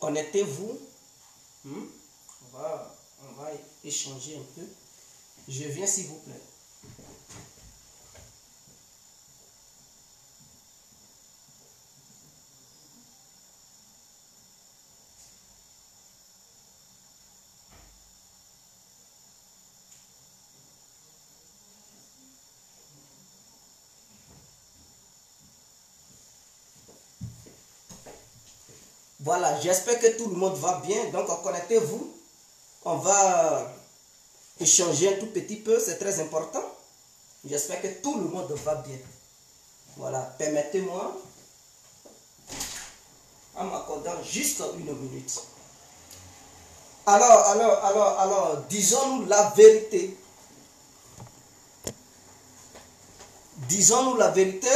Connectez-vous. On va échanger un peu. Je viens s'il vous plaît. Voilà, j'espère que tout le monde va bien. Donc, connectez-vous. On va échanger un tout petit peu, c'est très important. J'espère que tout le monde va bien. Voilà, permettez-moi, en m'accordant juste une minute. Alors, disons-nous la vérité. Disons-nous la vérité.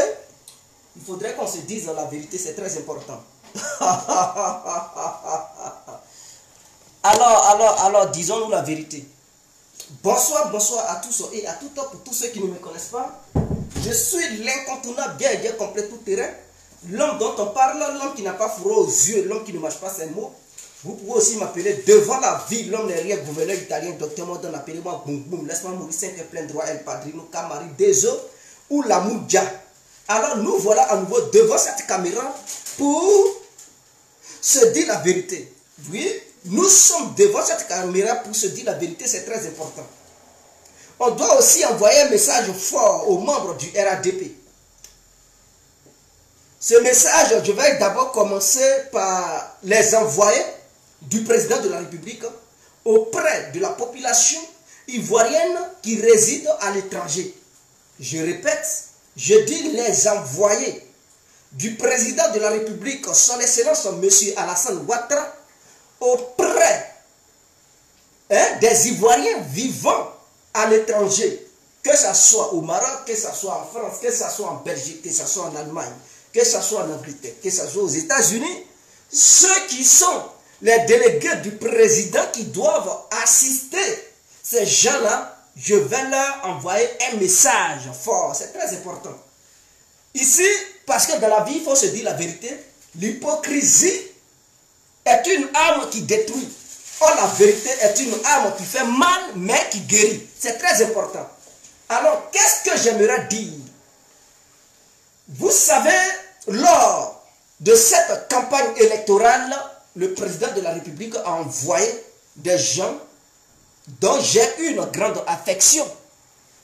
Il faudrait qu'on se dise la vérité, c'est très important. Alors, disons-nous la vérité. Bonsoir à tous et à toutes pour tous ceux qui ne me connaissent pas. Je suis l'incontournable, bien complet tout terrain. L'homme dont on parle, l'homme qui n'a pas fourré aux yeux, l'homme qui ne mâche pas ses mots. Vous pouvez aussi m'appeler devant la vie, l'homme derrière, gouverneur italien, docteur Modon, appelez-moi Boum Boum, laisse-moi mourir 5 plein droit, El Padrino, Camari, Dezo ou la Moudja. Alors nous voilà à nouveau devant cette caméra pour se dire la vérité. Oui, nous sommes devant cette caméra pour se dire la vérité, c'est très important. On doit aussi envoyer un message fort aux membres du RADP. Ce message, je vais d'abord commencer par les envoyer du président de la République auprès de la population ivoirienne qui réside à l'étranger. Je répète, je dis les envoyer du président de la République, son Excellence M. Alassane Ouattara, auprès des Ivoiriens vivant à l'étranger, que ce soit au Maroc, que ce soit en France, que ce soit en Belgique, que ce soit en Allemagne, que ce soit en Angleterre, que ce soit aux États-Unis, ceux qui sont les délégués du président qui doivent assister ces gens-là, je vais leur envoyer un message fort. C'est très important. Ici, parce que dans la vie, il faut se dire la vérité, l'hypocrisie est une arme qui détruit. Or, la vérité est une arme qui fait mal, mais qui guérit. C'est très important. Alors, qu'est-ce que j'aimerais dire? Vous savez, lors de cette campagne électorale, le président de la République a envoyé des gens dont j'ai une grande affection.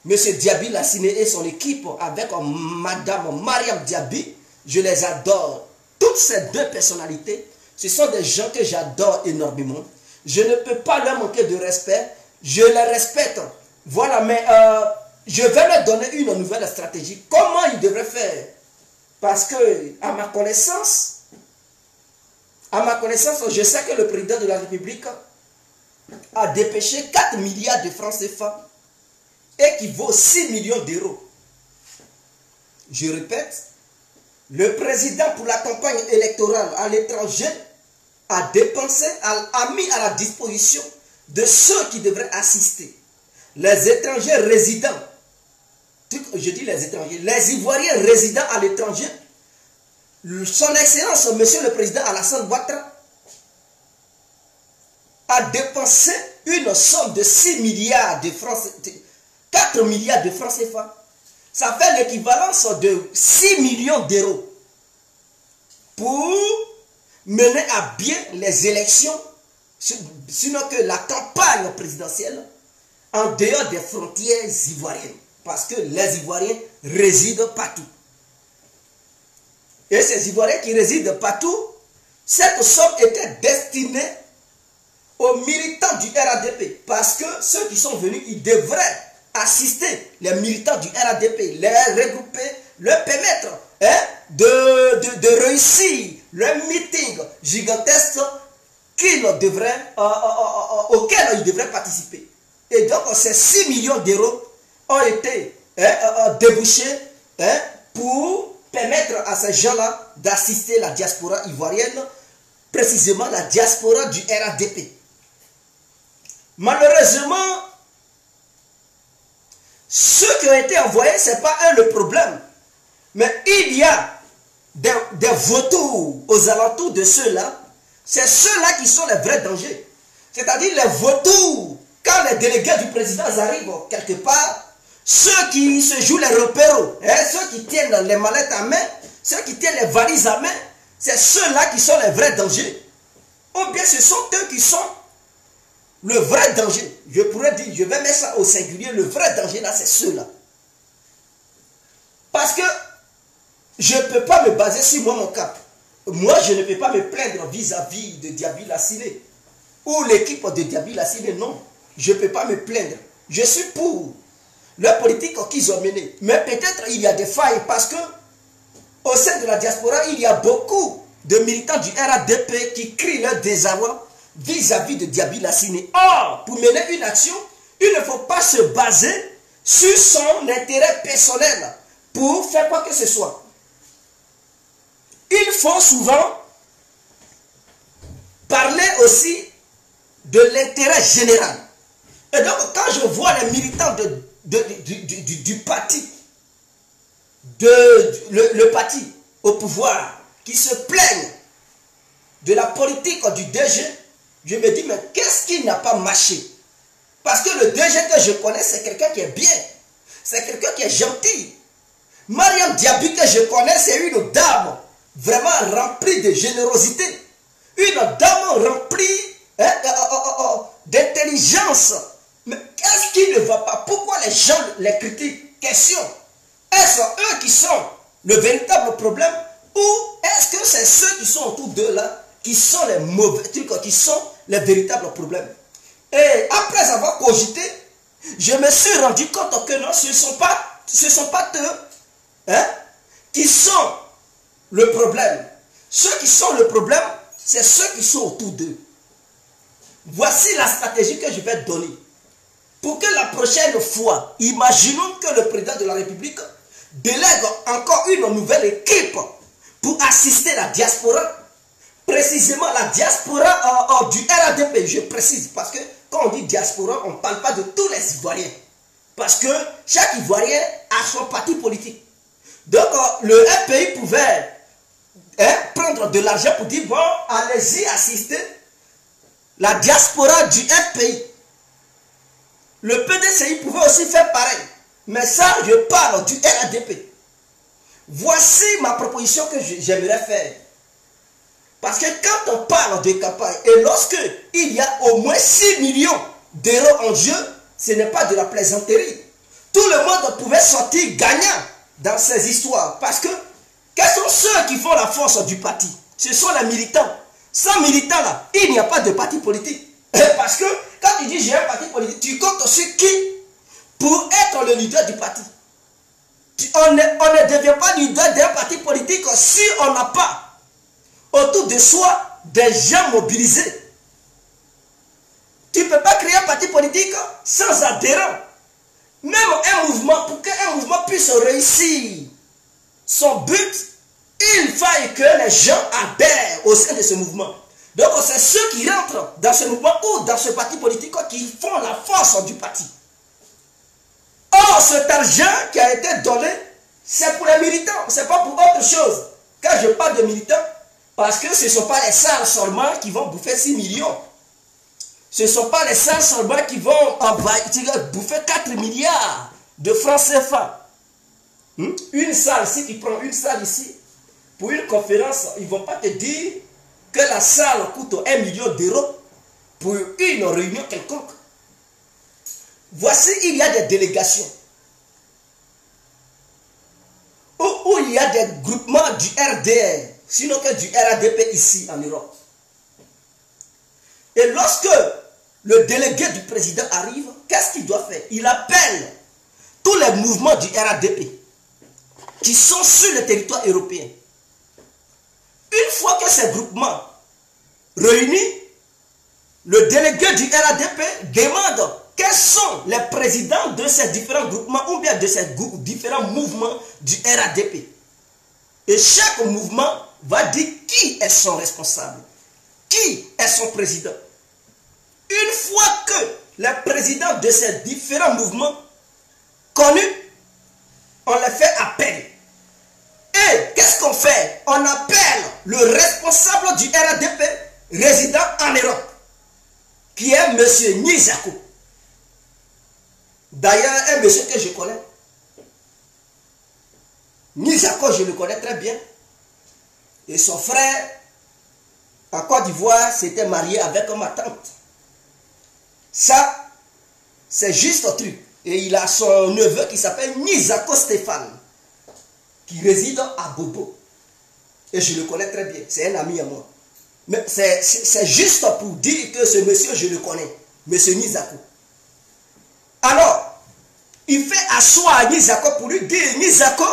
Monsieur Diaby Lassine et son équipe avec Madame Mariam Diaby, je les adore. Toutes ces deux personnalités, ce sont des gens que j'adore énormément. Je ne peux pas leur manquer de respect. Je les respecte. Voilà, mais je vais leur donner une nouvelle stratégie. Comment ils devraient faire? Parce que, à ma connaissance, je sais que le président de la République a dépêché 4 milliards de francs CFA et qui vaut 6 millions d'euros. Je répète, le président pour la campagne électorale à l'étranger a dépensé, a mis à la disposition de ceux qui devraient assister. Les étrangers résidents, je dis les étrangers, les Ivoiriens résidant à l'étranger, son Excellence, Monsieur le Président Alassane Ouattara, a dépensé une somme de 6 milliards de francs, 4 milliards de francs CFA. Ça fait l'équivalence de 6 millions d'euros pour mener à bien les élections, sinon que la campagne présidentielle en dehors des frontières ivoiriennes. Parce que les Ivoiriens résident partout. Et ces Ivoiriens qui résident partout, cette somme était destinée aux militants du RADP. Parce que ceux qui sont venus, ils devraient assister les militants du RADP, les regrouper, leur permettre de réussir le meeting gigantesque auquel ils devraient participer. Et donc ces 6 millions d'euros ont été débouchés pour permettre à ces gens-là d'assister la diaspora ivoirienne, précisément la diaspora du RADP. Malheureusement, ceux qui ont été envoyés, ce n'est pas eux le problème. Mais il y a des vautours aux alentours de ceux-là C'est ceux-là qui sont les vrais dangers. C'est-à-dire les vautours. Quand les délégués du président arrivent quelque part, ceux qui se jouent les repéros, ceux qui tiennent les mallettes à main, ceux qui tiennent les valises à main, c'est ceux-là qui sont les vrais dangers. Ou bien ce sont eux qui sont le vrai danger. Je pourrais dire, je vais mettre ça au singulier, le vrai danger là, c'est ceux-là. Parce que je ne peux pas me baser sur moi, mon cap. Moi, je ne peux pas me plaindre vis-à-vis de Diaby Lassine ou l'équipe de Diaby Lassine, non. Je ne peux pas me plaindre. Je suis pour la politique qu'ils ont menée. Mais peut-être il y a des failles parce que au sein de la diaspora, il y a beaucoup de militants du RADP qui crient leur désarroi vis-à-vis de Diaby Lassine. Or, pour mener une action, il ne faut pas se baser sur son intérêt personnel pour faire quoi que ce soit. Il faut souvent parler aussi de l'intérêt général. Et donc, quand je vois les militants du parti, le parti au pouvoir, qui se plaignent de la politique du DG, je me dis, mais qu'est-ce qui n'a pas marché? Parce que le DG que je connais, c'est quelqu'un qui est bien. C'est quelqu'un qui est gentil. Mariam Diaby que je connais, c'est une dame vraiment remplie de générosité. Une dame remplie d'intelligence. Mais qu'est-ce qui ne va pas? Pourquoi les gens les critiquent? Question. Est-ce eux qui sont le véritable problème? Ou est-ce que c'est ceux qui sont autour d'eux là qui sont les mauvais trucs, qui sont les véritables problèmes? Et après avoir cogité, je me suis rendu compte que non, ce ne sont pas eux qui sont le problème. Ceux qui sont le problème, c'est ceux qui sont autour d'eux. Voici la stratégie que je vais donner. Pour que la prochaine fois, imaginons que le président de la République délègue encore une nouvelle équipe pour assister la diaspora, précisément la diaspora du RADP, je précise, parce que quand on dit diaspora, on ne parle pas de tous les Ivoiriens. Parce que chaque Ivoirien a son parti politique. Donc le RPI pouvait prendre de l'argent pour dire, bon, allez-y assister la diaspora du RPI. Le PDCI pouvait aussi faire pareil. Mais ça, je parle du RADP. Voici ma proposition que j'aimerais faire. Parce que quand on parle de campagne, et lorsque il y a au moins 6 millions d'euros en jeu, ce n'est pas de la plaisanterie. Tout le monde pouvait sortir gagnant dans ces histoires. Parce que, quels sont ceux qui font la force du parti? Ce sont les militants. Sans militants là, il n'y a pas de parti politique. Parce que, quand tu dis j'ai un parti politique, tu comptes sur qui pour être le leader du parti? On ne devient pas leader d'un parti politique si on n'a pas autour de soi des gens mobilisés. Tu ne peux pas créer un parti politique sans adhérents. Même un mouvement, pour qu'un mouvement puisse réussir son but, il faille que les gens adhèrent au sein de ce mouvement. Donc c'est ceux qui rentrent dans ce mouvement ou dans ce parti politique qui font la force du parti. Or, cet argent qui a été donné, c'est pour les militants, ce n'est pas pour autre chose. Quand je parle de militants, parce que ce ne sont pas les salles seulement qui vont bouffer 6 millions. Ce ne sont pas les salles seulement qui vont bouffer 4 milliards de francs CFA. Une salle, si tu prends une salle ici, pour une conférence, ils ne vont pas te dire que la salle coûte 1 million d'euros pour une réunion quelconque. Voici, il y a des délégations où il y a des groupements du RDR, sinon que du RADP ici en Europe. Et lorsque le délégué du président arrive, qu'est-ce qu'il doit faire? Il appelle tous les mouvements du RADP qui sont sur le territoire européen. Une fois que ces groupements réunis, le délégué du RADP demande quels sont les présidents de ces différents groupements ou bien de ces différents mouvements du RADP. Et chaque mouvement va dire qui est son responsable, qui est son président. Une fois que les présidents de ces différents mouvements connus, on les fait appel. Et qu'est-ce qu'on fait? On appelle le responsable du RADP résident en Europe, qui est M. Nizako. D'ailleurs, un monsieur que je connais. Nizako, je le connais très bien. Et son frère, en Côte d'Ivoire, s'était marié avec ma tante. Ça, c'est juste un truc. Et il a son neveu qui s'appelle Nizako Stéphane, qui réside à Bobo. Et je le connais très bien. C'est un ami à moi. Mais c'est juste pour dire que ce monsieur, je le connais. Monsieur Nizako. Alors, il fait asseoir Nizako pour lui dire, Nizako,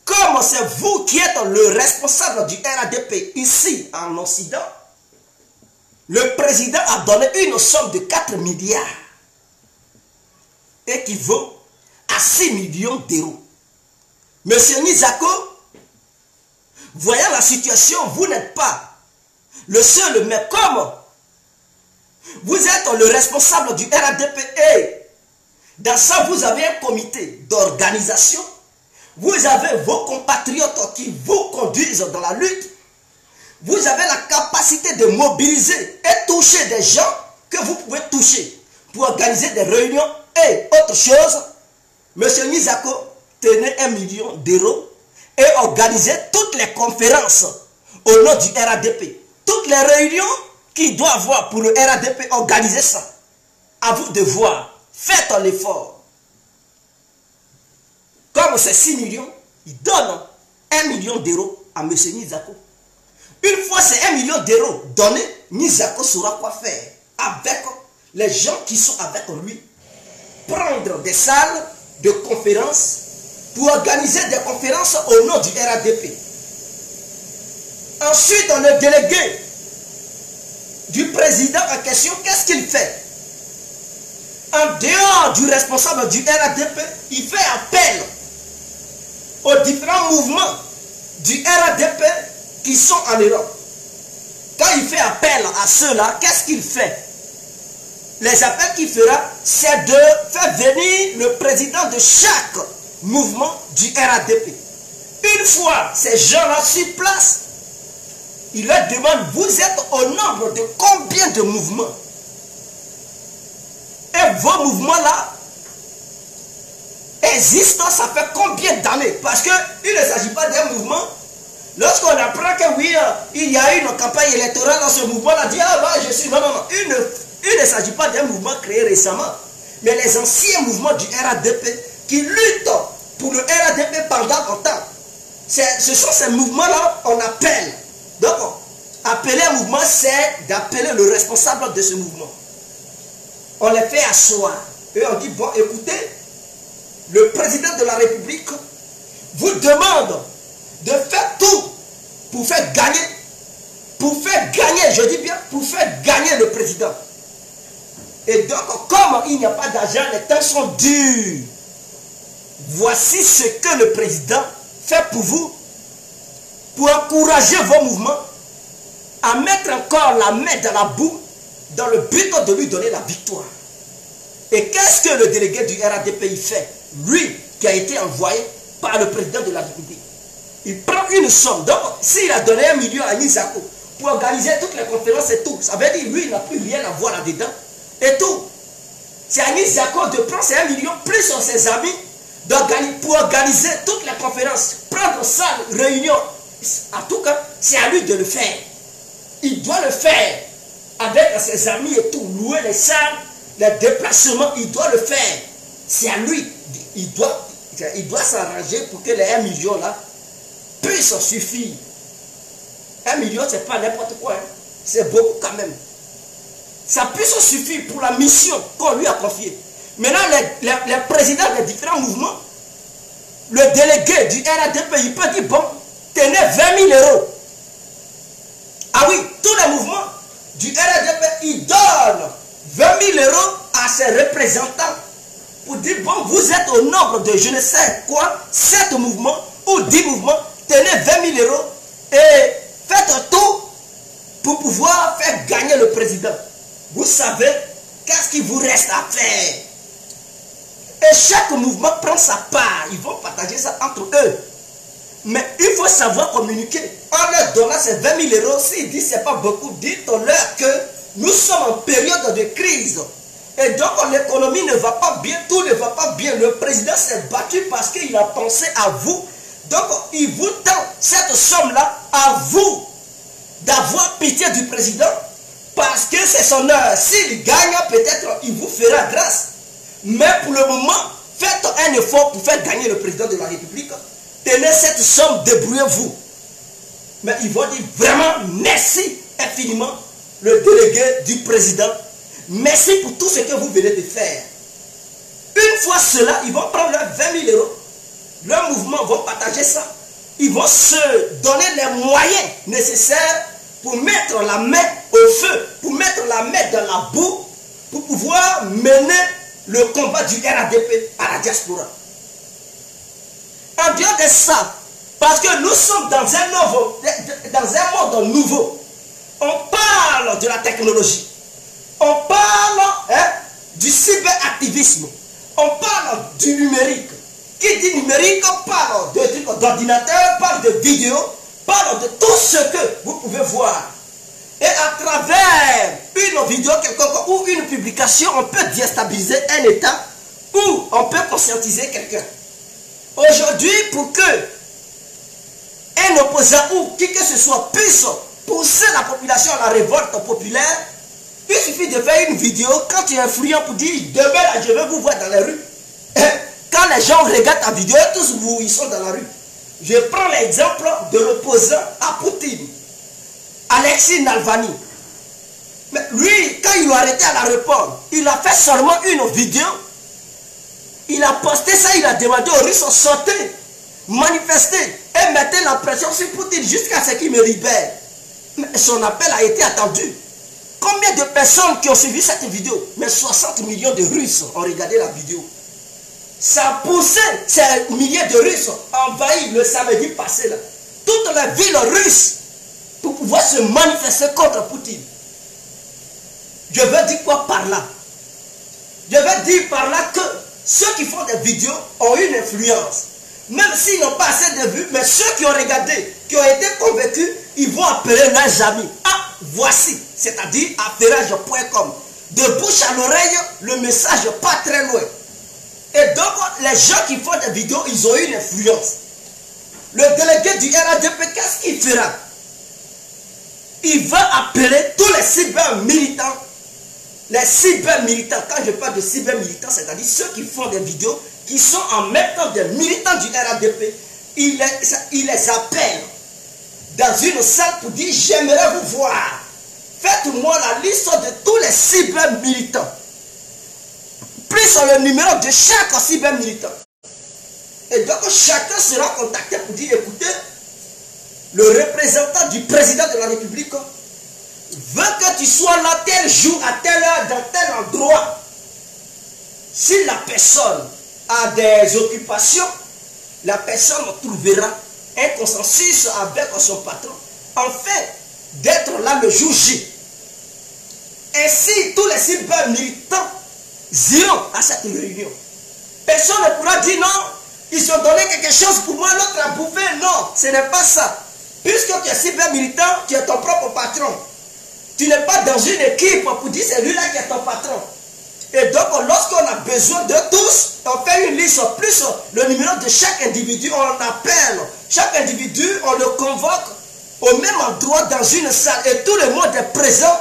comme c'est vous qui êtes le responsable du RADP ici en Occident, le président a donné une somme de 4 milliards équivaut à 6 millions d'euros. Monsieur Nizako, voyant la situation, vous n'êtes pas le seul, mais comme vous êtes le responsable du RADP et dans ça vous avez un comité d'organisation, vous avez vos compatriotes qui vous conduisent dans la lutte, vous avez la capacité de mobiliser et toucher des gens que vous pouvez toucher pour organiser des réunions et autre chose. Monsieur Nizako, tenez 1 million d'euros et organisez toutes les conférences au nom du RADP. Toutes les réunions qu'il doit avoir pour le RADP, organisez ça. À vous de voir. Faites l'effort. Comme c'est 6 millions, il donne 1 million d'euros à M. Nizako. Une fois ces 1 million d'euros donnés, Nizako saura quoi faire avec les gens qui sont avec lui. Prendre des salles de conférences pour organiser des conférences au nom du RADP. Ensuite, le délégué du président en question, qu'est-ce qu'il fait? En dehors du responsable du RADP, il fait appel aux différents mouvements du RADP qui sont en Europe. Quand il fait appel à ceux-là, qu'est-ce qu'il fait? Les appels qu'il fera, c'est de faire venir le président de chaque mouvement du RADP. Une fois ces gens-là sur place, il leur demande, vous êtes au nombre de combien de mouvements? Et vos mouvements-là existent, ça fait combien d'années? Parce qu'il ne s'agit pas d'un mouvement. Lorsqu'on apprend que oui, il y a une campagne électorale dans ce mouvement-là, dit, ah bah, je suis... Non, non, non. Il ne s'agit pas d'un mouvement créé récemment. Mais les anciens mouvements du RADP qui luttent pour le RADP pendant longtemps. Ce sont ces mouvements-là qu'on appelle. Donc, appeler un mouvement, c'est d'appeler le responsable de ce mouvement. On les fait asseoir. Et on dit, bon, écoutez, le président de la République vous demande de faire tout pour faire gagner, je dis bien, pour faire gagner le président. Et donc, comme il n'y a pas d'argent, les temps sont durs. Voici ce que le président fait pour vous, pour encourager vos mouvements à mettre encore la main dans la boue, dans le but de lui donner la victoire. Et qu'est-ce que le délégué du RADP fait? Lui, qui a été envoyé par le président de la République. Il prend une somme. Donc, s'il a donné 1 million à Nizako pour organiser toutes les conférences et tout, ça veut dire lui, il n'a plus rien à voir là-dedans. Et tout. C'est à Nizako de prendre ces 1 million, plus sur ses amis, pour organiser toutes les conférences, prendre salle, réunion. En tout cas, c'est à lui de le faire. Il doit le faire avec ses amis et tout, louer les salles, les déplacements, il doit le faire. C'est à lui. Il doit s'arranger pour que les 1 million là puissent suffire. 1 million, c'est pas n'importe quoi. Hein. C'est beaucoup quand même. Ça puisse suffire pour la mission qu'on lui a confiée. Maintenant, les présidents des différents mouvements, le délégué du RADP, il peut dire, bon, tenez 20 000 euros. Ah oui, tous les mouvements du RADP, ils donnent 20 000 euros à ses représentants pour dire, bon, vous êtes au nombre de je ne sais quoi, 7 mouvements ou 10 mouvements, tenez 20 000 euros et faites tout pour pouvoir faire gagner le président. Vous savez, qu'est-ce qu'il vous reste à faire? Et chaque mouvement prend sa part, ils vont partager ça entre eux. Mais il faut savoir communiquer. En leur donnant ces 20 000 euros, s'ils disent que ce n'est pas beaucoup, dites-leur que nous sommes en période de crise. Et donc l'économie ne va pas bien, tout ne va pas bien. Le président s'est battu parce qu'il a pensé à vous. Donc il vous tend cette somme-là à vous d'avoir pitié du président parce que c'est son heure. S'il gagne, peut-être il vous fera grâce. Mais pour le moment, faites un effort pour faire gagner le président de la République. Tenez cette somme, débrouillez-vous. Mais ils vont dire vraiment merci infiniment le délégué du président. Merci pour tout ce que vous venez de faire. Une fois cela, ils vont prendre leurs 20 000 euros. Leurs mouvements vont partager ça. Ils vont se donner les moyens nécessaires pour mettre la main au feu, pour mettre la main dans la boue, pour pouvoir mener le combat du RADP à la diaspora. En dehors de ça, parce que nous sommes dans un monde nouveau, on parle de la technologie, on parle du cyberactivisme, on parle du numérique. Qui dit numérique parle d'ordinateur, parle de vidéo, parle de tout ce que vous pouvez voir. Et à travers une vidéo quelconque ou une publication, on peut déstabiliser un État ou on peut conscientiser quelqu'un. Aujourd'hui, pour que un opposant ou qui que ce soit puisse pousser la population à la révolte populaire, il suffit de faire une vidéo quand tu es influent pour dire demain là, je vais vous voir dans la rue. Quand les gens regardent ta vidéo, tous ils sont dans la rue. Je prends l'exemple de l'opposant à Poutine, Alexei Navalny. Mais lui, quand ils l'ont arrêté à l'aéroport, il a fait seulement une vidéo. Il a posté ça, il a demandé aux Russes de sortir, manifester et mettre la pression sur Poutine jusqu'à ce qu'il me libère. Mais son appel a été attendu. Combien de personnes qui ont suivi cette vidéo? Mais 60 millions de Russes ont regardé la vidéo. Ça a poussé ces milliers de Russes envahir le samedi passé là toutes les villes russes pour pouvoir se manifester contre Poutine. Je veux dire quoi par là? Je veux dire par là que ceux qui font des vidéos ont une influence. Même s'ils n'ont pas assez de vues, mais ceux qui ont regardé, qui ont été convaincus, ils vont appeler leurs amis. Ah, voici, c'est-à-dire affairage.com. De bouche à l'oreille, le message pas très loin. Et donc, les gens qui font des vidéos, ils ont une influence. Le délégué du RADP, qu'est-ce qu'il fera? Il va appeler tous les cyber-militants. Les cyber-militants, quand je parle de cyber-militants, c'est-à-dire ceux qui font des vidéos, qui sont en même temps des militants du RADP, il les appelle dans une salle pour dire « J'aimerais vous voir. Faites-moi la liste de tous les cyber-militants. » Plus le numéro de chaque cyber-militant. Et donc chacun sera contacté pour dire, écoutez, le représentant du président de la République veut que tu sois là tel jour, à telle heure, dans tel endroit. Si la personne a des occupations, la personne trouvera un consensus avec son patron, afin d'être là le jour J. Ainsi, tous les cyber-militants iront à cette réunion. Personne ne pourra dire non, ils ont donné quelque chose pour moi, l'autre a bouffé. Non, ce n'est pas ça. Puisque tu es cyber-militant, tu es ton propre patron. Tu n'es pas dans une équipe pour dire c'est lui-là qui est ton patron. Et donc, lorsqu'on a besoin de tous, on fait une liste, plus le numéro de chaque individu, on appelle. Chaque individu, on le convoque au même endroit dans une salle et tout le monde est présent.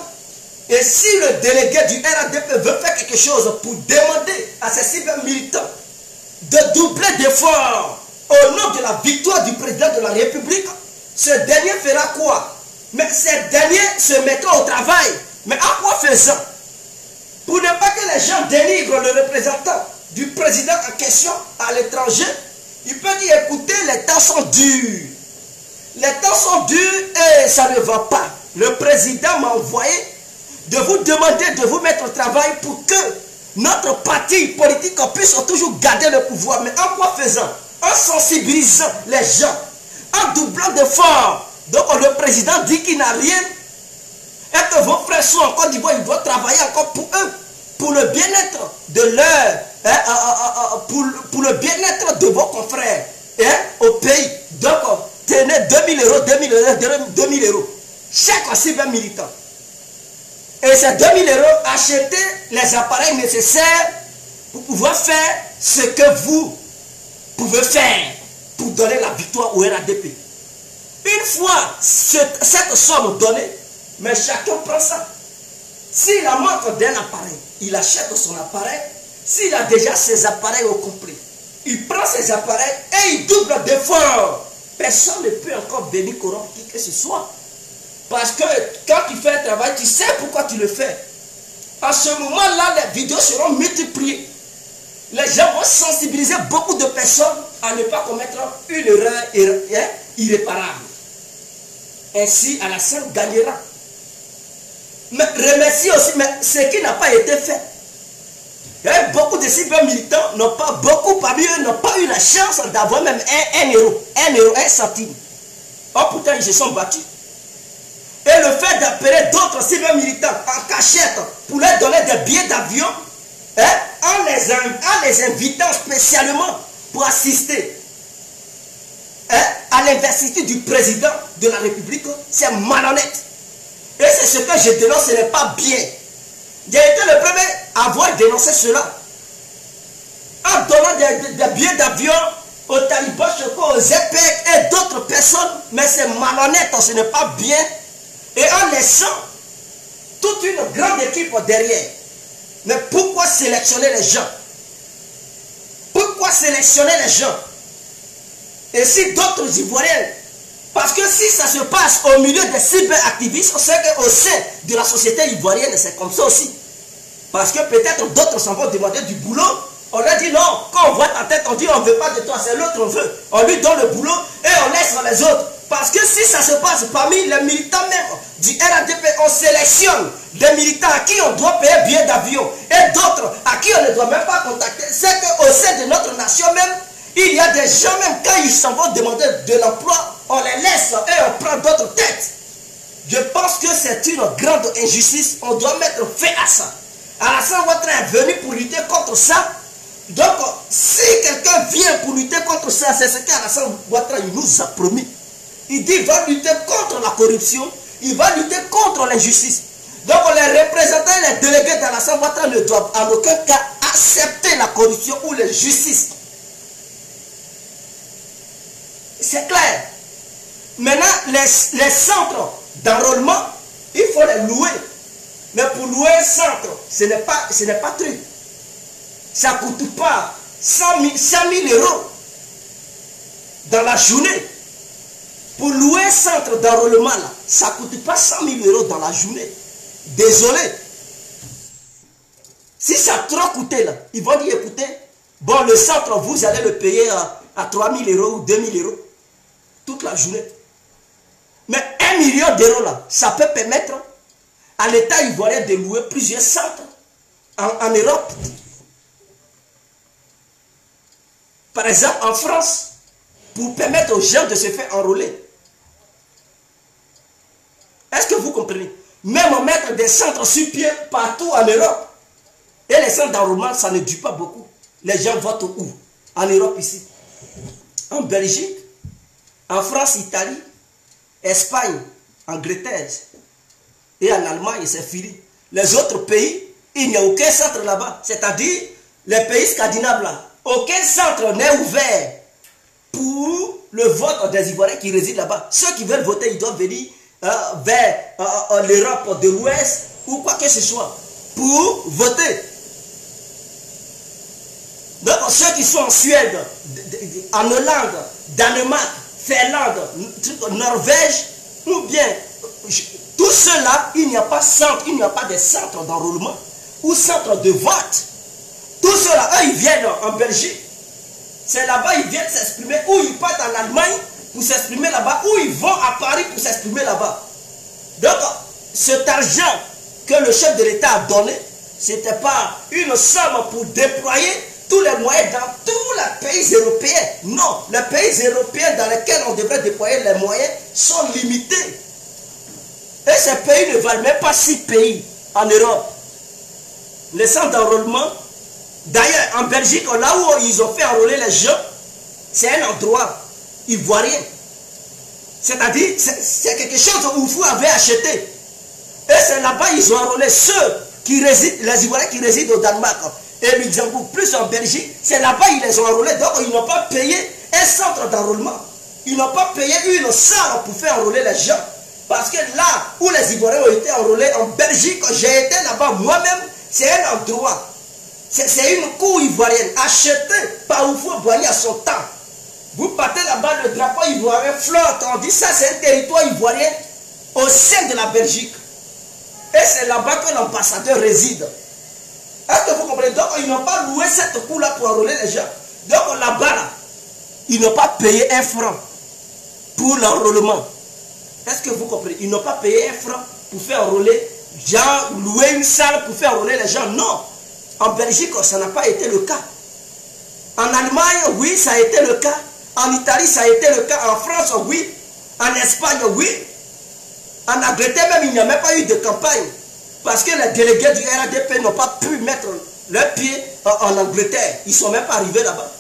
Et si le délégué du RADP veut faire quelque chose pour demander à ces cyber-militants de doubler d'efforts au nom de la victoire du président de la République, ce dernier fera quoi? Mais ces derniers se mettront au travail. Mais en quoi faisant? Pour ne pas que les gens dénigrent le représentant du président en question à l'étranger, il peut dire, écoutez, les temps sont durs. Les temps sont durs et ça ne va pas. Le président m'a envoyé de vous demander de vous mettre au travail pour que notre parti politique puisse toujours garder le pouvoir. Mais en quoi faisant? En sensibilisant les gens, en doublant d'efforts. Donc le président dit qu'il n'a rien et que vos frères sont en Côte d'Ivoire, ils doivent travailler encore pour eux, pour le bien-être de leur, pour le bien-être de vos confrères. au pays. Donc, tenez 2000 euros, 2000 euros. Chaque cyber militant. Et ces 2000 euros, achetez les appareils nécessaires pour pouvoir faire ce que vous pouvez faire pour donner la victoire au RADP. Une fois cette somme donnée, mais chacun prend ça. S'il a manque d'un appareil, il achète son appareil. S'il a déjà ses appareils au complet, il prend ses appareils et il double d'efforts. Personne ne peut encore venir corrompre qui que ce soit. Parce que quand tu fais un travail, tu sais pourquoi tu le fais. À ce moment-là, les vidéos seront multipliées. Les gens vont sensibiliser beaucoup de personnes à ne pas commettre une erreur irréparable. Ainsi, Alassane gagnera. Mais remercie aussi, mais ce qui n'a pas été fait. Il y a beaucoup de cyber militants, beaucoup parmi eux n'ont pas eu la chance d'avoir même 1 euro, 1 centime. Or pourtant ils se sont battus. Et le fait d'appeler d'autres cyber militants en cachette pour leur donner des billets d'avion, en les invitant spécialement pour assister à l'investiture du président de la République, c'est malhonnête. Et c'est ce que je dénonce, ce n'est pas bien. J'ai été le premier à avoir dénoncé cela. En donnant des billets d'avion aux talibans, aux EPEC et d'autres personnes, mais c'est malhonnête, ce n'est pas bien. Et en laissant toute une grande équipe derrière. Mais pourquoi sélectionner les gens? Pourquoi sélectionner les gens? Et si d'autres Ivoiriens, parce que si ça se passe au milieu des cyberactivistes, on sait qu'au sein de la société ivoirienne, c'est comme ça aussi. Parce que peut-être d'autres s'en vont demander du boulot. On leur dit non, quand on voit ta tête, on dit on ne veut pas de toi, c'est l'autre on veut. On lui donne le boulot et on laisse les autres. Parce que si ça se passe parmi les militants même du RADP, on sélectionne des militants à qui on doit payer billet d'avion et d'autres à qui on ne doit même pas contacter. C'est qu'au sein de notre nation même, il y a des gens même quand ils s'en vont demander de l'emploi, on les laisse et on prend d'autres têtes. Je pense que c'est une grande injustice. On doit mettre fin à ça. Alassane Ouattara est venu pour lutter contre ça. Donc, si quelqu'un vient pour lutter contre ça, c'est ce qu'Alassane Ouattara nous a promis. Il dit qu'il va lutter contre la corruption, il va lutter contre l'injustice. Donc, les représentants et les délégués d'Alassane Ouattara ne doivent en aucun cas accepter la corruption ou l'injustice. C'est clair. Maintenant, les centres d'enrôlement, il faut les louer. Mais pour louer un centre, ce n'est pas truc. Ça ne coûte pas 100 000 euros dans la journée. Pour louer un centre d'enrôlement, ça ne coûte pas 100 000 euros dans la journée. Désolé. Si ça a trop coûté, là, ils vont dire, écoutez, bon, le centre, vous allez le payer à 3 000 euros ou 2 000 euros toute la journée. Mais 1 million d'euros, là, ça peut permettre à l'État ivoirien de louer plusieurs centres en Europe. Par exemple, en France, pour permettre aux gens de se faire enrôler. Est-ce que vous comprenez? Même mettre des centres sur pied partout en Europe. Et les centres d'enrôlement, ça ne dure pas beaucoup. Les gens votent où? En Europe ici. En Belgique, en France, Italie, Espagne, Angleterre. Et en Allemagne, c'est fini. Les autres pays, il n'y a aucun centre là-bas. C'est-à-dire, les pays scandinaves là, aucun centre n'est ouvert pour le vote des Ivoiriens qui résident là-bas. Ceux qui veulent voter, ils doivent venir vers l'Europe de l'Ouest ou quoi que ce soit pour voter. Donc ceux qui sont en Suède, en Hollande, Danemark, Finlande, Norvège, ou bien tout cela, il n'y a pas centre, il n'y a pas de centre d'enrôlement ou centre de vote. Tout cela, eux, ils viennent en Belgique. C'est là-bas, ils viennent s'exprimer, ou ils partent en Allemagne pour s'exprimer là-bas, ou ils vont à Paris pour s'exprimer là-bas. Donc, cet argent que le chef de l'État a donné, ce n'était pas une somme pour déployer tous les moyens dans tous les pays européens. Non, les pays européens dans lesquels on devrait déployer les moyens sont limités. Et ces pays ne valent même pas 6 pays en Europe. Les centres d'enrôlement, d'ailleurs en Belgique, là où ils ont fait enrôler les gens, c'est un endroit ivoirien. C'est-à-dire, c'est quelque chose où vous avez acheté. Et c'est là-bas ils ont enrôlé ceux qui résident, les Ivoiriens qui résident au Danemark et Luxembourg, plus en Belgique. C'est là-bas ils les ont enrôlés. Donc ils n'ont pas payé un centre d'enrôlement. Ils n'ont pas payé une salle pour faire enrôler les gens. Parce que là où les Ivoiriens ont été enrôlés en Belgique, j'ai été là-bas moi-même, c'est un endroit. C'est une cour ivoirienne achetée par Houphouët-Boigny à son temps. Vous partez là-bas, le drapeau ivoirien flotte. On dit ça, c'est un territoire ivoirien au sein de la Belgique. Et c'est là-bas que l'ambassadeur réside. Est-ce que vous comprenez? Donc, ils n'ont pas loué cette cour-là pour enrôler les gens. Donc, là-bas, là, ils n'ont pas payé un franc pour l'enrôlement. Est-ce que vous comprenez? Ils n'ont pas payé un franc pour faire enrôler, genre, louer une salle pour faire enrôler les gens. Non. En Belgique, ça n'a pas été le cas. En Allemagne, oui, ça a été le cas. En Italie, ça a été le cas. En France, oui. En Espagne, oui. En Angleterre, même, il n'y a même pas eu de campagne. Parce que les délégués du RADP n'ont pas pu mettre leurs pieds en Angleterre. Ils ne sont même pas arrivés là-bas.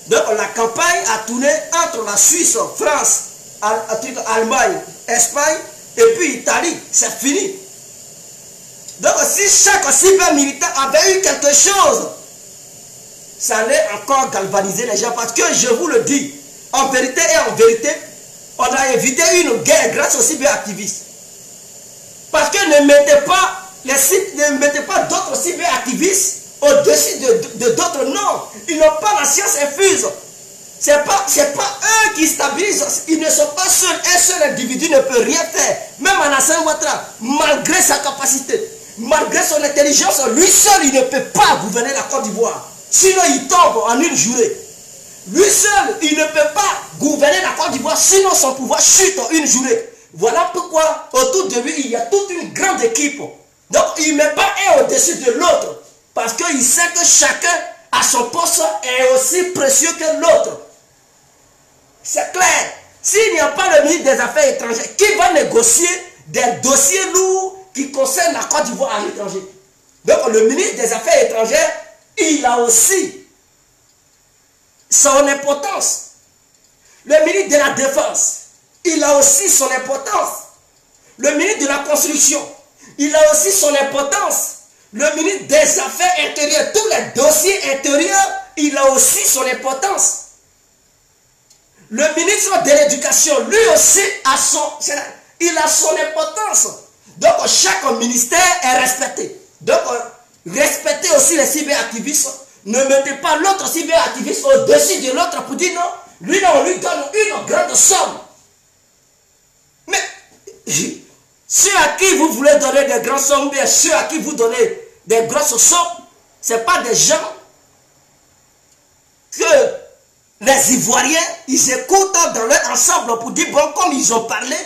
Donc, la campagne a tourné entre la Suisse, France, Allemagne, Espagne, et puis Italie. C'est fini. Donc, si chaque cyber militant avait eu quelque chose, ça allait encore galvaniser les gens. Parce que je vous le dis, en vérité et en vérité, on a évité une guerre grâce aux cyberactivistes. Parce que ne mettez pas d'autres cyberactivistes au-dessus de d'autres. Non, ils n'ont pas la science infuse. Ce n'est pas eux qui stabilisent. Ils ne sont pas seuls. Un seul individu ne peut rien faire. Même Alassane Ouattara, malgré sa capacité, malgré son intelligence, lui seul, il ne peut pas gouverner la Côte d'Ivoire. Sinon, il tombe en une journée. Lui seul, il ne peut pas gouverner la Côte d'Ivoire, sinon son pouvoir chute en une journée. Voilà pourquoi, autour de lui, il y a toute une grande équipe. Donc, il ne met pas un au-dessus de l'autre. Parce qu'il sait que chacun, à son poste, est aussi précieux que l'autre. C'est clair. S'il n'y a pas le ministre des Affaires étrangères, qui va négocier des dossiers lourds qui concernent la Côte d'Ivoire à l'étranger? Donc, le ministre des Affaires étrangères, il a aussi son importance. Le ministre de la Défense, il a aussi son importance. Le ministre de la Construction, il a aussi son importance. Le ministre des Affaires intérieures, tous les dossiers intérieurs, il a aussi son importance. Le ministre de l'Éducation, lui aussi, il a son importance. Donc, chaque ministère est respecté. Donc, respectez aussi les cyberactivistes. Ne mettez pas l'autre cyberactiviste au-dessus de l'autre pour dire non. Lui, là, on lui donne une grande somme. Mais ceux à qui vous voulez donner des grandes sommes, bien ceux à qui vous donnez des grosses sommes, ce n'est pas des gens que les Ivoiriens, ils écoutent dans leur ensemble pour dire, bon, comme ils ont parlé,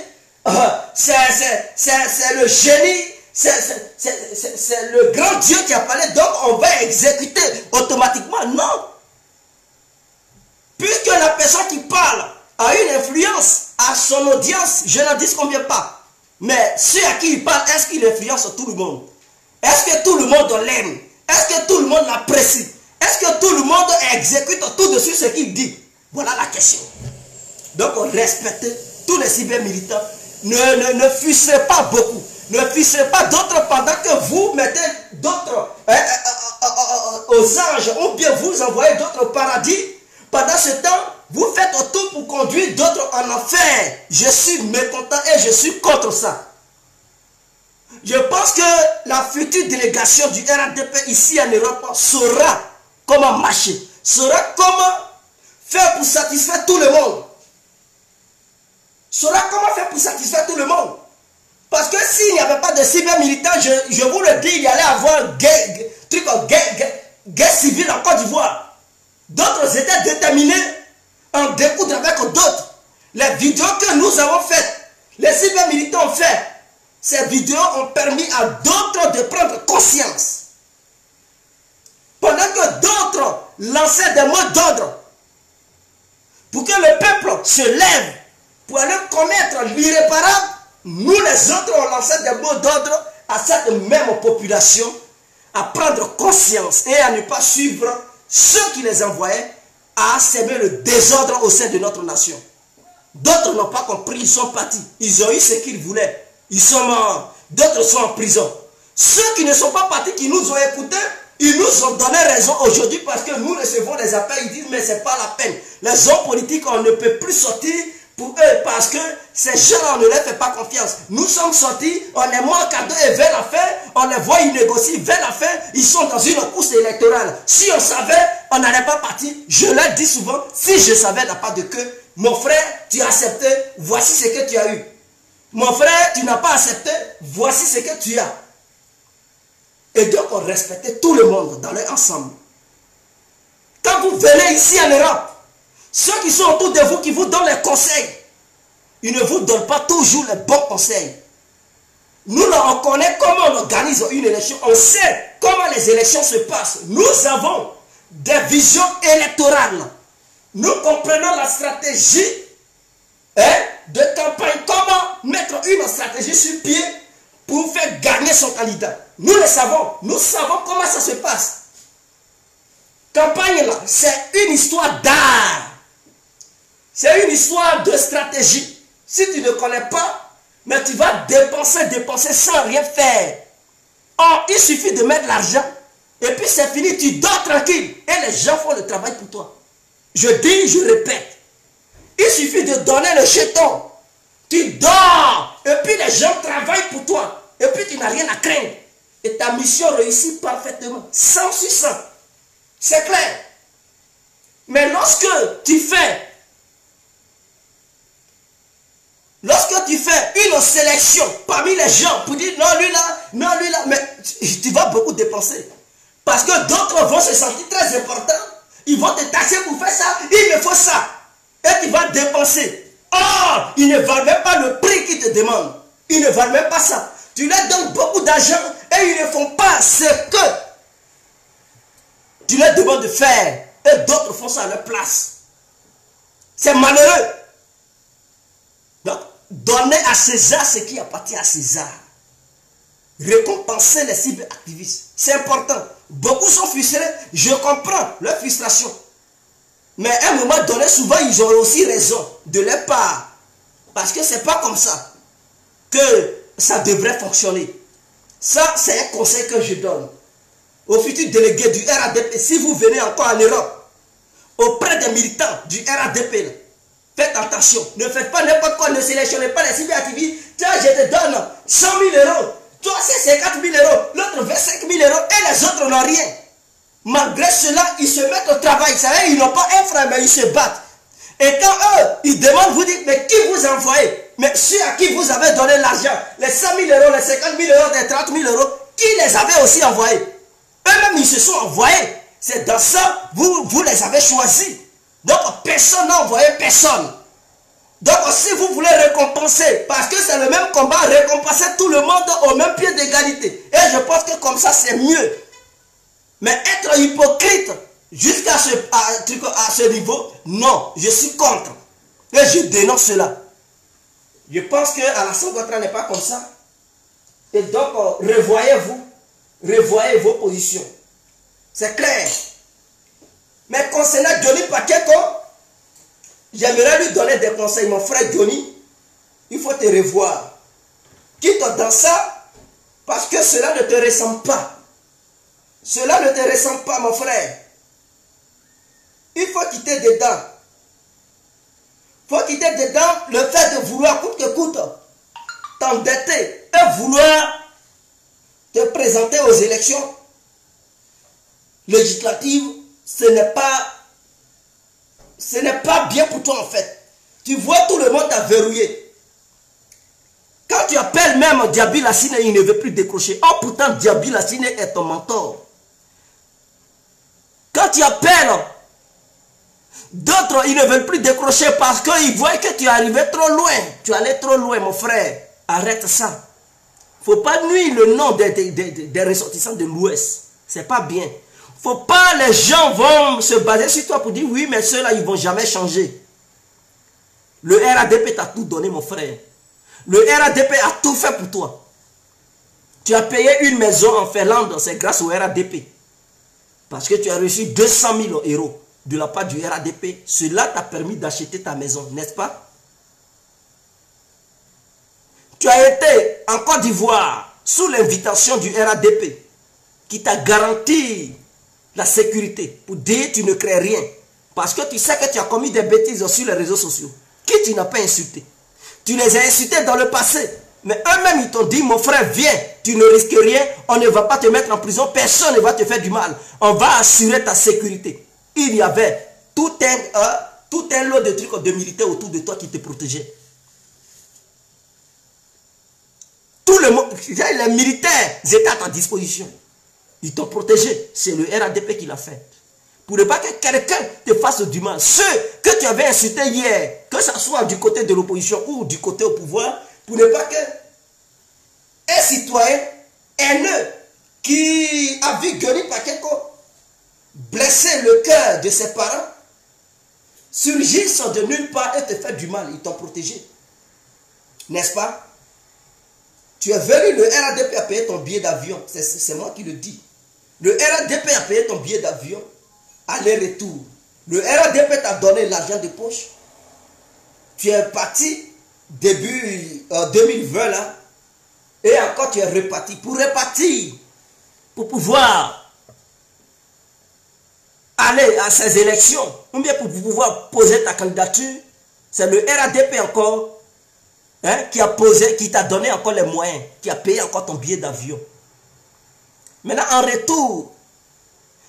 c'est le génie, c'est le grand Dieu qui a parlé, donc on va exécuter automatiquement. Non. Puisque la personne qui parle a une influence à son audience, je n'en dis combien pas. Mais ceux à qui il parle, est-ce qu'il influence tout le monde? Est-ce que tout le monde l'aime? Est-ce que tout le monde l'apprécie? Est-ce que tout le monde exécute tout de suite ce qu'il dit? Voilà la question. Donc, respectez tous les cyber-militants. Ne fussez pas beaucoup. Ne fussez pas d'autres pendant que vous mettez d'autres aux anges ou bien vous envoyez d'autres au paradis. Pendant ce temps, vous faites tout pour conduire d'autres en enfer. Je suis mécontent et je suis contre ça. Je pense que la future délégation du RADP ici en Europe saura comment marcher, saura comment faire pour satisfaire tout le monde. Saura comment faire pour satisfaire tout le monde. Parce que s'il n'y avait pas de cyber-militants, je vous le dis, il y allait avoir guerre civile en Côte d'Ivoire. D'autres étaient déterminés en découdre avec d'autres. Les vidéos que nous avons faites, les cyber-militants ont fait, ces vidéos ont permis à d'autres de prendre conscience. Pendant que d'autres lançaient des mots d'ordre pour que le peuple se lève pour aller commettre l'irréparable, nous les autres on lancé des mots d'ordre à cette même population à prendre conscience et à ne pas suivre ceux qui les envoyaient a semé le désordre au sein de notre nation. D'autres n'ont pas compris, ils sont partis. Ils ont eu ce qu'ils voulaient. Ils sont morts. D'autres sont en prison. Ceux qui ne sont pas partis, qui nous ont écoutés, ils nous ont donné raison aujourd'hui parce que nous recevons des appels. Ils disent, mais ce n'est pas la peine. Les hommes politiques, on ne peut plus sortir pour eux parce que ces gens-là, on ne leur fait pas confiance. Nous sommes sortis, on est mort cadeau et vers la fin, on les voit, ils négocient. Vers la fin, ils sont dans une course électorale. Si on savait, on n'allait pas partir. Je leur dis souvent, si je savais la part de queue, mon frère, tu as accepté, voici ce que tu as eu. Mon frère, tu n'as pas accepté, voici ce que tu as. Et donc, on respectait tout le monde dans leur ensemble. Quand vous venez ici en Europe, ceux qui sont autour de vous, qui vous donnent les conseils, ils ne vous donnent pas toujours les bons conseils. Nous, là, on connaît comment on organise une élection. On sait comment les élections se passent. Nous avons des visions électorales. Nous comprenons la stratégie de campagne. Comment mettre une stratégie sur pied pour faire gagner son candidat. Nous le savons. Nous savons comment ça se passe. Campagne là, c'est une histoire d'art. C'est une histoire de stratégie. Si tu ne connais pas, mais tu vas dépenser sans rien faire. Or, il suffit de mettre l'argent et puis c'est fini, tu dors tranquille et les gens font le travail pour toi. Je dis, je répète. Il suffit de donner le jeton. Tu dors et puis les gens travaillent pour toi. Et puis tu n'as rien à craindre. Et ta mission réussit parfaitement. 100 sur 100. C'est clair. Mais lorsque tu fais une sélection parmi les gens pour dire non lui là, mais tu vas beaucoup dépenser. Parce que d'autres vont se sentir très importants. Ils vont te taxer pour faire ça. Il me faut ça. Et tu vas dépenser. Or, ils ne valent même pas le prix qu'ils te demandent. Ils ne valent même pas ça. Tu leur donnes beaucoup d'argent et ils ne font pas ce que tu leur demandes de faire. Et d'autres font ça à leur place. C'est malheureux. Donc, donnez à César ce qui appartient à César. Récompenser les cibles activistes. C'est important. Beaucoup sont frustrés. Je comprends leur frustration. Mais à un moment donné, souvent, ils ont aussi raison de leur part. Parce que ce n'est pas comme ça que ça devrait fonctionner. Ça, c'est un conseil que je donne aux futurs délégués du RADP. Si vous venez encore en Europe, auprès des militants du RADP, faites attention. Ne faites pas n'importe quoi. Ne sélectionnez pas les cibles activistes. Tiens, je te donne 100 000 euros. Toi, c'est 50 000 euros. L'autre 25 000 euros. Et les autres n'ont rien. Malgré cela, ils se mettent au travail. Vous savez, ils n'ont pas un frère, mais ils se battent. Et quand eux, ils demandent, vous dites, mais qui vous envoyez? Mais ceux à qui vous avez donné l'argent, les 100 000 euros, les 50 000 euros, les 30 000 euros, qui les avait aussi envoyés? Eux-mêmes, ils se sont envoyés. C'est dans ça, vous les avez choisis. Donc, personne n'a envoyé personne. Donc, si vous voulez récompenser, parce que c'est le même combat, récompenser tout le monde au même pied d'égalité. Et je pense que comme ça, c'est mieux. Mais être hypocrite jusqu'à ce niveau, non, je suis contre. Et je dénonce cela. Je pense qu'à la Ouattara n'est pas comme ça. Et donc, revoyez vos positions. C'est clair. Mais concernant Johnny Pakeko, j'aimerais lui donner des conseils. Mon frère Johnny, il faut te revoir. Quitte dans ça, parce que cela ne te ressemble pas. Cela ne te ressemble pas, mon frère. Il faut quitter dedans. Il faut quitter dedans le fait de vouloir coûte que coûte t'endetter et vouloir te présenter aux élections législatives. Ce n'est pas bien pour toi en fait. Tu vois tout le monde t'a verrouillé. Quand tu appelles même Diaby Lassine, il ne veut plus décrocher. Oh pourtant Diaby Lassine est ton mentor. Quand tu appelles d'autres, ils ne veulent plus décrocher parce qu'ils voient que tu es arrivé trop loin. Tu allais trop loin, mon frère. Arrête ça. Il ne faut pas nuire le nom des ressortissants de l'Ouest. Ce n'est pas bien. Faut pas, les gens vont se baser sur toi pour dire oui, mais ceux-là, ils ne vont jamais changer. Le RADP t'a tout donné, mon frère. Le RADP a tout fait pour toi. Tu as payé une maison en Finlande, c'est grâce au RADP. Parce que tu as reçu 200 000 euros. de la part du RADP. Cela t'a permis d'acheter ta maison, n'est-ce pas? Tu as été en Côte d'Ivoire sous l'invitation du RADP qui t'a garanti la sécurité pour dire tu ne crées rien. Parce que tu sais que tu as commis des bêtises sur les réseaux sociaux. Qui tu n'as pas insulté? Tu les as insultés dans le passé. Mais eux-mêmes, ils t'ont dit, mon frère, viens, tu ne risques rien, on ne va pas te mettre en prison, personne ne va te faire du mal. On va assurer ta sécurité. Il y avait tout un lot de trucs de militaires autour de toi qui te protégeaient. Tout le monde, les militaires étaient à ta disposition. Ils t'ont protégé. C'est le RADP qui l'a fait. Pour ne pas que quelqu'un te fasse du mal. Ceux que tu avais insultés hier, que ce soit du côté de l'opposition ou du côté au pouvoir, pour ne pas que un citoyen haineux qui a vu Guéry Pacheco blesser le cœur de ses parents, surgissent de nulle part et te faire du mal. Ils t'ont protégé. N'est-ce pas? Tu es venu, le RADP a payé ton billet d'avion. C'est moi qui le dis. Le RADP a payé ton billet d'avion. Aller-retour. Le RADP t'a donné l'argent de poche. Tu es parti début 2020 là. Et encore tu es reparti. Pour repartir, pour pouvoir aller à ces élections, ou bien pour pouvoir poser ta candidature, c'est le RADP encore qui t'a donné encore les moyens, qui a payé encore ton billet d'avion. Maintenant, en retour,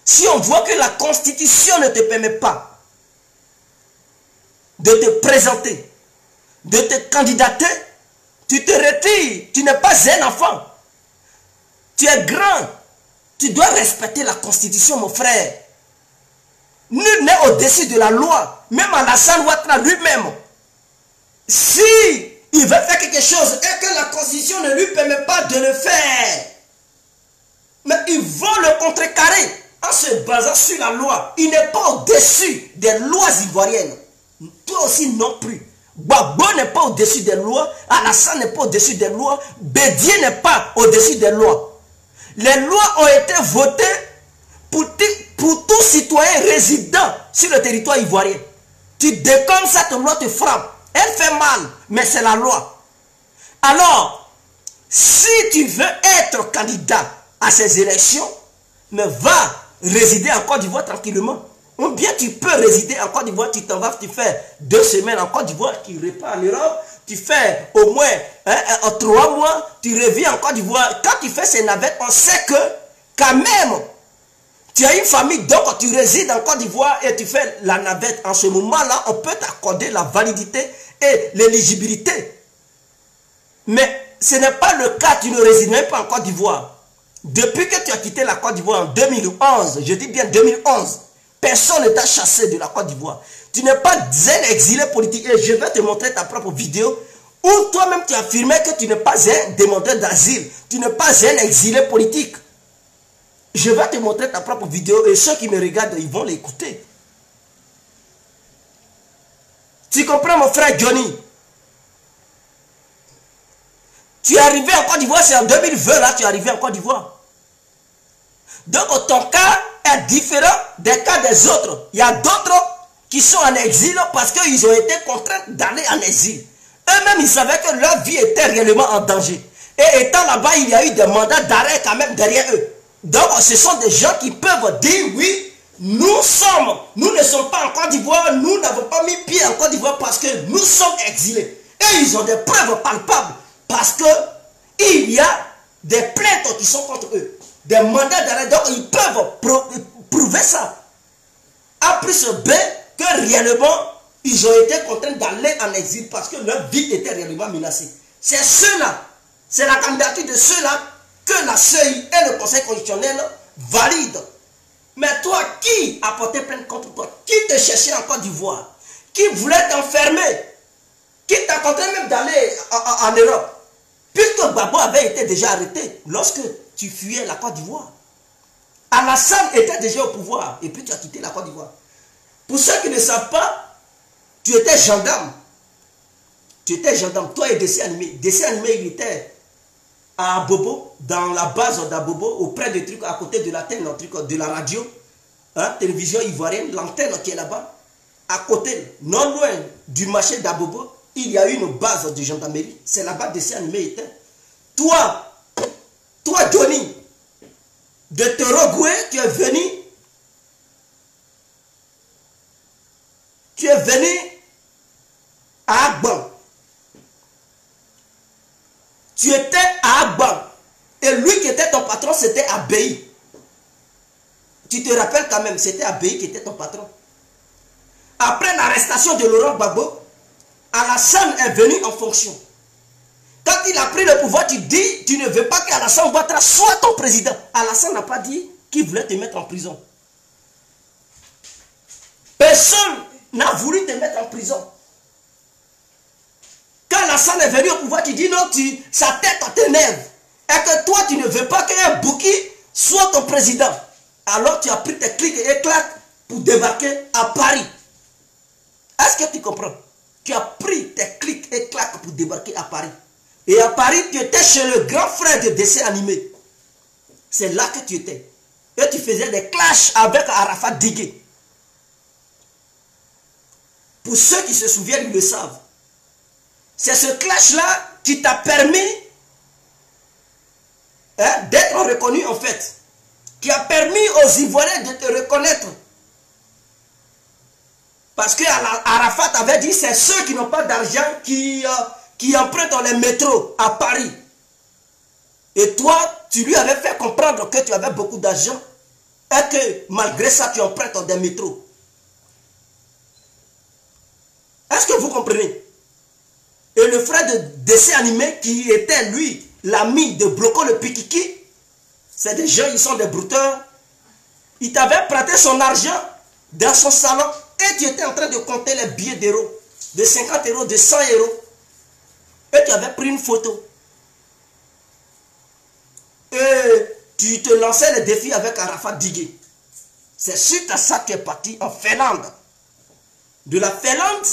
si on voit que la Constitution ne te permet pas de te présenter, de te candidater, tu te retires. Tu n'es pas un enfant. Tu es grand. Tu dois respecter la Constitution, mon frère. Nul n'est au-dessus de la loi. Même Alassane Ouattara lui-même. Si il veut faire quelque chose et que la Constitution ne lui permet pas de le faire, mais ils vont le contrecarrer en se basant sur la loi. Il n'est pas au-dessus des lois ivoiriennes. Toi aussi non plus. Gbagbo n'est pas au-dessus des lois. Alassane n'est pas au-dessus des lois. Bédié n'est pas au-dessus des lois. Les lois ont été votées pour tout citoyen résident sur le territoire ivoirien. Tu déconnes, cette loi te frappe. Elle fait mal, mais c'est la loi. Alors, si tu veux être candidat à ces élections, mais va résider en Côte d'Ivoire tranquillement. Ou bien tu peux résider en Côte d'Ivoire, tu t'en vas, tu fais 2 semaines en Côte d'Ivoire, tu repars en Europe, tu fais au moins 3 mois, tu reviens en Côte d'Ivoire. Quand tu fais ces navettes, on sait que quand même, tu as une famille, donc tu résides en Côte d'Ivoire et tu fais la navette. En ce moment-là, on peut t'accorder la validité et l'éligibilité. Mais ce n'est pas le cas, tu ne résides même pas en Côte d'Ivoire. Depuis que tu as quitté la Côte d'Ivoire en 2011, je dis bien 2011, personne ne t'a chassé de la Côte d'Ivoire. Tu n'es pas un exilé politique. Et je vais te montrer ta propre vidéo où toi-même tu affirmais que tu n'es pas un demandeur d'asile. Tu n'es pas un exilé politique. Je vais te montrer ta propre vidéo et ceux qui me regardent, ils vont l'écouter. Tu comprends mon frère Johnny? Tu es arrivé en Côte d'Ivoire, c'est en 2020 là, tu es arrivé en Côte d'Ivoire. Donc ton cas est différent des cas des autres. Il y a d'autres qui sont en exil parce qu'ils ont été contraints d'aller en exil. Eux-mêmes, ils savaient que leur vie était réellement en danger. Et étant là-bas, il y a eu des mandats d'arrêt quand même derrière eux. Donc ce sont des gens qui peuvent dire oui, nous ne sommes pas en Côte d'Ivoire, nous n'avons pas mis pied en Côte d'Ivoire parce que nous sommes exilés. Et ils ont des preuves palpables parce que il y a des plaintes qui sont contre eux. Des mandats d'arrêt, donc ils peuvent prouver ça. A plus B que réellement, ils ont été contraints d'aller en exil parce que leur vie était réellement menacée. C'est ceux-là, c'est la candidature de ceux-là que la CEI et le Conseil constitutionnel valident. Mais toi, qui a porté plainte contre toi? Qui te cherchait en Côte d'Ivoire? Qui voulait t'enfermer? Qui t'a contraint même d'aller en Europe? Puisque Gbagbo avait été déjà arrêté lorsque tu fuyais la Côte d'Ivoire. Alassane était déjà au pouvoir et puis tu as quitté la Côte d'Ivoire. Pour ceux qui ne savent pas, tu étais gendarme. Tu étais gendarme, toi et Dessin Animé. Dessin Animé, il était à Bobo, dans la base d'Abobo, auprès des trucs à côté de la tête, de la radio. hein, télévision ivoirienne, l'antenne qui est là-bas, à côté, non loin du marché d'Abobo, il y a une base de gendarmerie. C'est là-bas que dessin animé était. Toi, Johnny, de Torogoué, tu es venu à Agban. Tu étais à Agban. Et lui qui était ton patron, c'était Abei. Tu te rappelles quand même, c'était Abei qui était ton patron. Après l'arrestation de Laurent Gbagbo, Alassane est venu en fonction. Quand il a pris le pouvoir, tu dis, tu ne veux pas qu'Alassane Ouattara soit ton président. Alassane n'a pas dit qu'il voulait te mettre en prison. Personne n'a voulu te mettre en prison. Quand Alassane est venu au pouvoir, tu dis non, sa tête t'énerve. Et que toi, tu ne veux pas qu'un Bouki soit ton président. Alors tu as pris tes clics et claques pour débarquer à Paris. Est-ce que tu comprends? Tu as pris tes clics et claques pour débarquer à Paris. Et à Paris, tu étais chez le grand frère de dessin animé. C'est là que tu étais. Et tu faisais des clashs avec Arafat Digué. Pour ceux qui se souviennent, ils le savent. C'est ce clash-là qui t'a permis d'être reconnu en fait. Qui a permis aux Ivoiriens de te reconnaître. Parce que Arafat avait dit, c'est ceux qui n'ont pas d'argent qui empruntent dans les métros à Paris. Et toi, tu lui avais fait comprendre que tu avais beaucoup d'argent et que malgré ça, tu empruntes dans des métros. Est-ce que vous comprenez? Et le frère de dessin animé qui était lui, l'ami de Bloco le Pikiki, c'est des gens, ils sont des brouteurs. Il t'avait prêté son argent dans son salon et tu étais en train de compter les billets d'euros, de 50 euros, de 100 euros. Et tu avais pris une photo. Et tu te lançais les défis avec Arafat Digué. C'est suite à ça que tu es parti en Finlande. De la Finlande,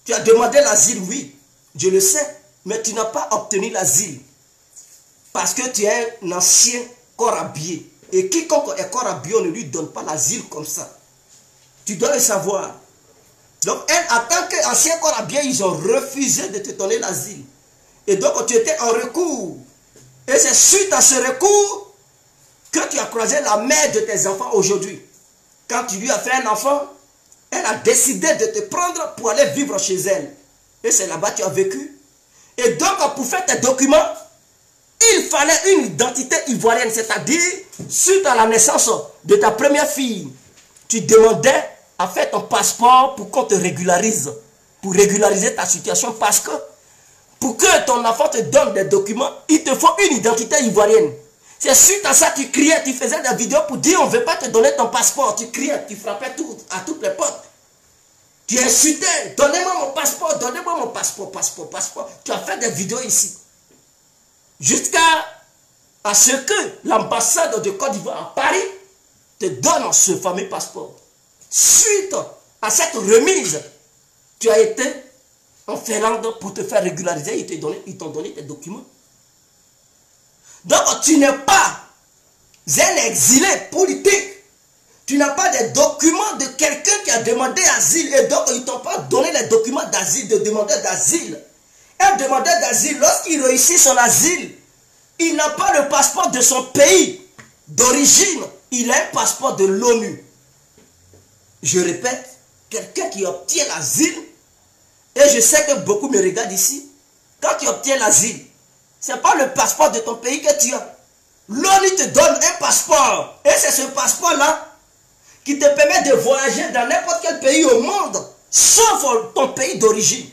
tu as demandé l'asile, oui, je le sais, mais tu n'as pas obtenu l'asile. Parce que tu es un ancien corps habillé. Et quiconque est corps habillé, on ne lui donne pas l'asile comme ça. Tu dois le savoir. Donc, en tant qu'ancien corps habillé, ils ont refusé de te donner l'asile. Et donc, tu étais en recours. Et c'est suite à ce recours que tu as croisé la mère de tes enfants aujourd'hui. Quand tu lui as fait un enfant, elle a décidé de te prendre pour aller vivre chez elle. Et c'est là-bas que tu as vécu. Et donc, pour faire tes documents, il fallait une identité ivoirienne. C'est-à-dire, suite à la naissance de ta première fille, tu demandais à faire ton passeport pour qu'on te régularise. Pour régulariser ta situation. Parce que, pour que ton enfant te donne des documents, il te faut une identité ivoirienne. C'est suite à ça que tu criais, tu faisais des vidéos pour dire on ne veut pas te donner ton passeport. Tu criais, tu frappais à toutes les portes. Tu insultais, donnez-moi mon passeport, donnez-moi mon passeport, passeport. Tu as fait des vidéos ici. Jusqu'à ce que l'ambassade de Côte d'Ivoire à Paris te donne ce fameux passeport. Suite à cette remise, tu as été en Finlande pour te faire régulariser, ils t'ont donné tes documents. Donc tu n'es pas un exilé politique. Tu n'as pas des documents de quelqu'un qui a demandé asile. Et donc ils ne t'ont pas donné les documents d'asile, de demandeur d'asile. Un demandeur d'asile, lorsqu'il réussit son asile, il n'a pas le passeport de son pays d'origine. Il a un passeport de l'ONU. Je répète, quelqu'un qui obtient l'asile, et je sais que beaucoup me regardent ici, quand tu obtiens l'asile, ce n'est pas le passeport de ton pays que tu as. L'ONU te donne un passeport. Et c'est ce passeport-là qui te permet de voyager dans n'importe quel pays au monde, sauf ton pays d'origine.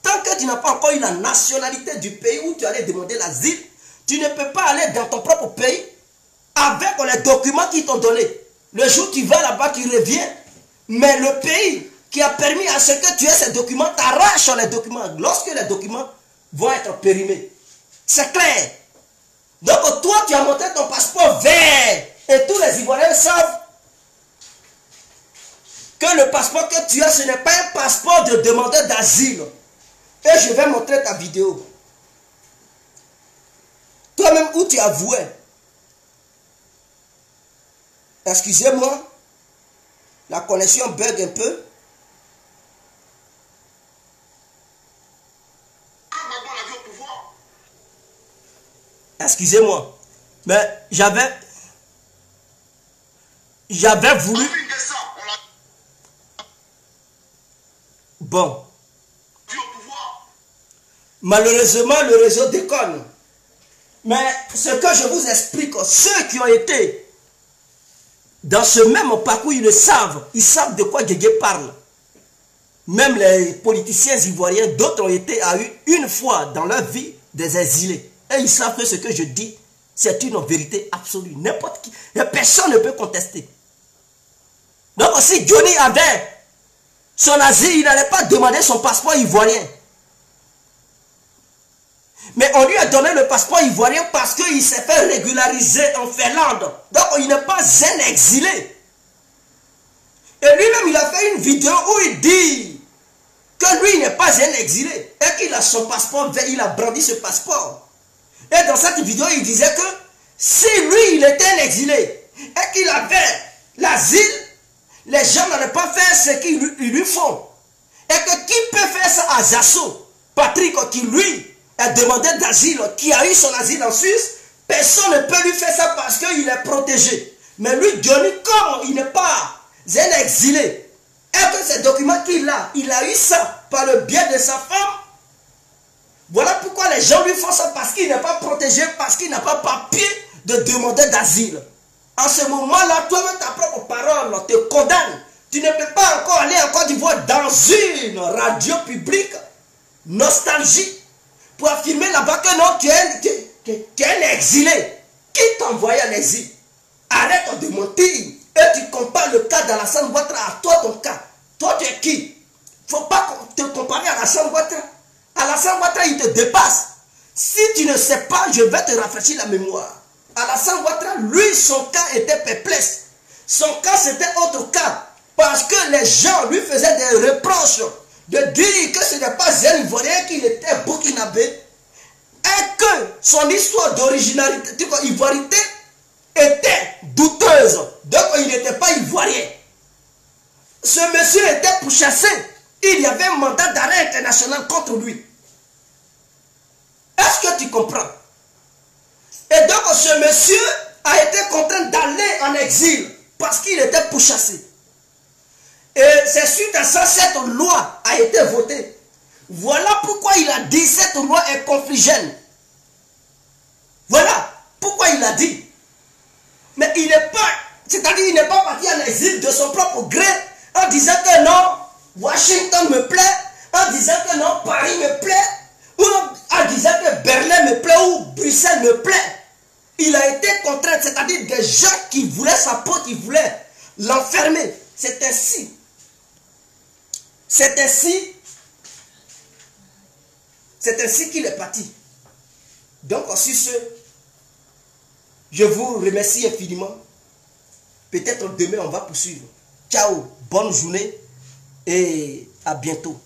Tant que tu n'as pas encore eu la nationalité du pays où tu allais demander l'asile, tu ne peux pas aller dans ton propre pays avec les documents qu'ils t'ont donnés. Le jour où tu vas là-bas, tu reviens, mais le pays qui a permis à ce que tu aies ces documents t'arrache les documents lorsque les documents vont être périmés. C'est clair. Donc toi, tu as montré ton passeport vert et tous les Ivoiriens savent que le passeport que tu as, ce n'est pas un passeport de demandeur d'asile. Et je vais montrer ta vidéo. Toi-même où tu avouais. Excusez-moi, La connexion bug un peu. Excusez-moi. Mais j'avais voulu... Bon. Malheureusement, le réseau déconne. Mais ce que je vous explique, ceux qui ont été dans ce même parcours, ils le savent. Ils savent de quoi Guégué parle. Même les politiciens ivoiriens, d'autres ont été à une fois dans leur vie des exilés. Et ils savent que ce que je dis, c'est une vérité absolue. N'importe qui, personne ne peut contester. Donc si Johnny avait son asile, il n'allait pas demander son passeport ivoirien. Mais on lui a donné le passeport ivoirien parce qu'il s'est fait régulariser en Finlande. Donc il n'est pas un exilé. Et lui-même, il a fait une vidéo où il dit que lui n'est pas un exilé. Et qu'il a son passeport, il a brandi ce passeport. Et dans cette vidéo, il disait que si lui, il était un exilé et qu'il avait l'asile, les gens n'allaient pas faire ce qu'ils lui font. Et que qui peut faire ça à Jasso, Patrick, qui lui a demandé d'asile, qui a eu son asile en Suisse, personne ne peut lui faire ça parce qu'il est protégé. Mais lui, Johnny, comme il n'est pas un exilé, et que ces documents qu'il a, il a eu ça par le biais de sa femme. Voilà pourquoi les gens lui font ça, parce qu'il n'est pas protégé, parce qu'il n'a pas papier de demander d'asile. En ce moment-là, toi-même, ta propre parole te condamne. Tu ne peux pas encore aller en Côte d'Ivoire dans une radio publique, nostalgie, pour affirmer là-bas que non, tu es un exilé. Qui t'a envoyé en exil? Arrête de mentir. Et tu compares le cas d'Alassane Ouattara à toi, ton cas. Toi, tu es qui? Il ne faut pas te comparer à Alassane Ouattara. Alassane Ouattara, il te dépasse. Si tu ne sais pas, je vais te rafraîchir la mémoire. Alassane Ouattara, lui, son cas était perplexe. Son cas, c'était autre cas. Parce que les gens lui faisaient des reproches de dire que ce n'est pas un Ivoirien, qu'il était burkinabé. Et que son histoire d'originalité, ivoirité, était douteuse. Donc, il n'était pas ivoirien. Ce monsieur était pourchassé. Il y avait un mandat d'arrêt international contre lui. Est-ce que tu comprends? Et donc, ce monsieur a été contraint d'aller en exil parce qu'il était pourchassé. Et c'est suite à ça, cette loi a été votée. Voilà pourquoi il a dit cette loi est confligène. Voilà pourquoi il a dit. Mais il n'est pas, c'est-à-dire il n'est pas parti en exil de son propre gré en disant que non, Washington me plaît, en disant que non, Paris me plaît, ou en disant que Berlin me plaît ou Bruxelles me plaît. Il a été contraint, c'est-à-dire des gens qui voulaient sa peau, qui voulaient l'enfermer. C'est ainsi. C'est ainsi qu'il est parti. Donc, sur ce, je vous remercie infiniment. Peut-être demain, on va poursuivre. Ciao, bonne journée et à bientôt.